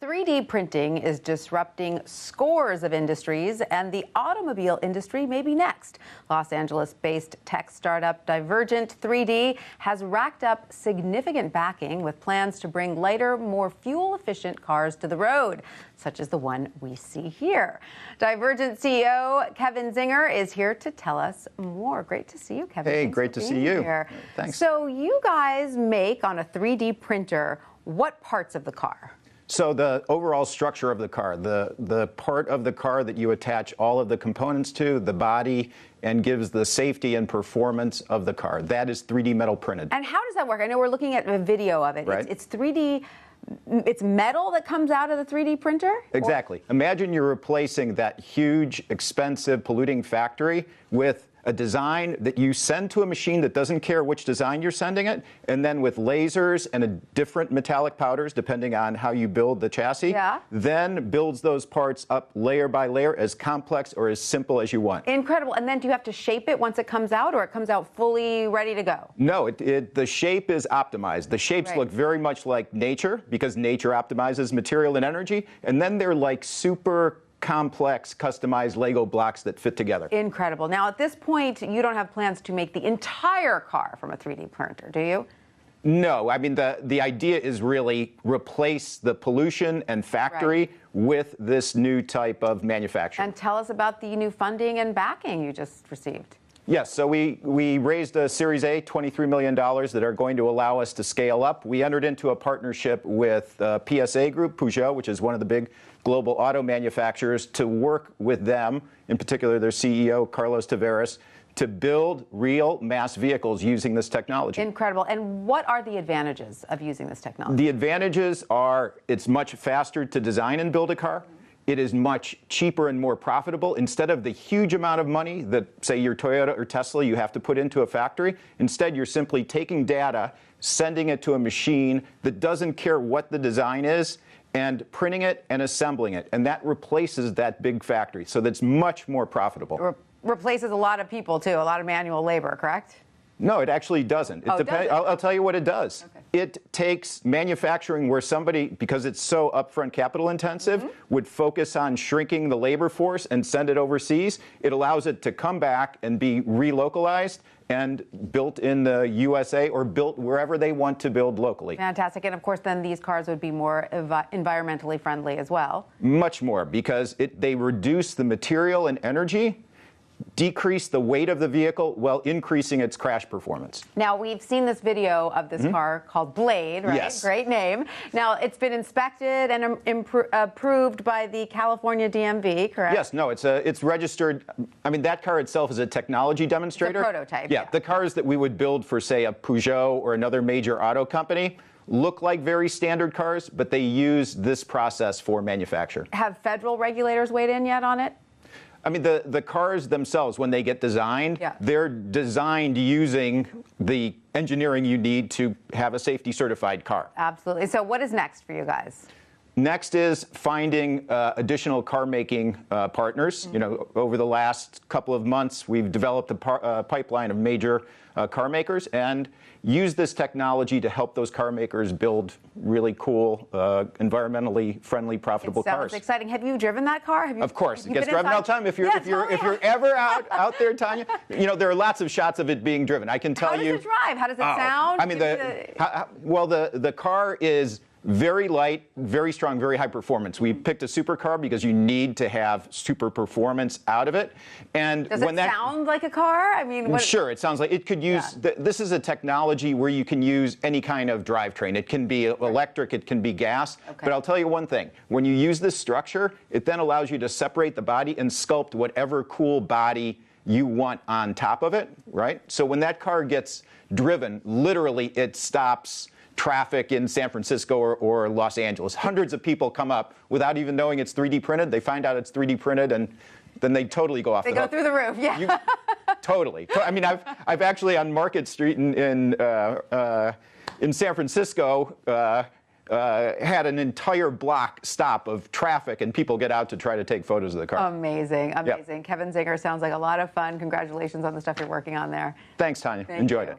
3D printing is disrupting scores of industries, and the automobile industry may be next. Los Angeles-based tech startup Divergent 3D has racked up significant backing with plans to bring lighter, more fuel-efficient cars to the road, such as the one we see here. Divergent CEO Kevin Czinger is here to tell us more. Great to see you, Kevin. Hey, Thanks great to see you. Here. Thanks. So you guys make on a 3D printer what parts of the car? So the overall structure of the car, the part of the car that you attach all of the components to, the body, and gives the safety and performance of the car, that is 3D metal printed. And how does that work? I know we're looking at a video of it. Right. It's 3D, it's metal that comes out of the 3D printer? Exactly. Imagine you're replacing that huge, expensive, polluting factory with a design that you send to a machine that doesn't care which design you're sending it, and then with lasers and different metallic powders, depending on how you build the chassis, then builds those parts up layer by layer, as complex or as simple as you want. Incredible. And then do you have to shape it once it comes out, or it comes out fully ready to go? No, the shape is optimized. The shapes look very much like nature, because nature optimizes material and energy, and then they're like super complex, customized Lego blocks that fit together. Incredible. Now, at this point, you don't have plans to make the entire car from a 3D printer, do you? No. I mean, the idea is really replace the pollution and factory with this new type of manufacturing. And tell us about the new funding and backing you just received. Yes, so we raised a Series A, $23 million, that are going to allow us to scale up. We entered into a partnership with PSA Group, Peugeot, which is one of the big global auto manufacturers, to work with them, in particular their CEO, Carlos Tavares, to build real mass vehicles using this technology. Incredible. And what are the advantages of using this technology? The advantages are it's much faster to design and build a car. It is much cheaper and more profitable. Instead of the huge amount of money that, say, your Toyota or Tesla you have to put into a factory, instead you're simply taking data, sending it to a machine that doesn't care what the design is, and printing it and assembling it. And that replaces that big factory. So that's much more profitable. Replaces a lot of people, too, a lot of manual labor, correct? No, it actually doesn't. I'll tell you what it does. Okay. It takes manufacturing where somebody, because it's so upfront capital intensive, would focus on shrinking the labor force and send it overseas. It allows it to come back and be relocalized and built in the USA or built wherever they want to build locally. Fantastic. And of course, then these cars would be more environmentally friendly as well. Much more, because they reduce the material and energy, decrease the weight of the vehicle while increasing its crash performance. Now, we've seen this video of this car called Blade, right? Yes. Great name. Now, it's been inspected and approved by the California DMV, correct? Yes, no, it's registered. I mean, that car itself is a technology demonstrator. It's a prototype. Yeah, the cars that we would build for, say, a Peugeot or another major auto company look like very standard cars, but they use this process for manufacture. Have federal regulators weighed in yet on it? I mean, the cars themselves, when they get designed, they're designed using the engineering you need to have a safety certified car. Absolutely. So what is next for you guys? Next is finding additional car making partners. You know, over the last couple of months, we've developed a pipeline of major car makers and use this technology to help those car makers build really cool, environmentally friendly, profitable cars. Sounds exciting. Have you driven that car? Of course, it gets driven all the time. If you're ever out there, Tanya, you know there are lots of shots of it being driven. I can tell you. How does it drive? How does it sound? I mean, the car is very light, very strong, very high performance. We picked a supercar because you need to have super performance out of it. And does it sound like a car? I mean, sure, it sounds like it could use. This is a technology where you can use any kind of drivetrain. It can be electric, it can be gas. But I'll tell you one thing: when you use this structure, it then allows you to separate the body and sculpt whatever cool body you want on top of it. Right. So when that car gets driven, literally, it stops traffic in San Francisco or Los Angeles. Hundreds of people come up without even knowing it's 3D printed. They find out it's 3D printed, and then they totally go off the hook. They go through the roof, yeah. Totally. I mean, I've actually on Market Street in San Francisco had an entire block stop of traffic, and people get out to try to take photos of the car. Amazing, amazing. Yep. Kevin Czinger, sounds like a lot of fun. Congratulations on the stuff you're working on there. Thanks, Tanya. Enjoyed it.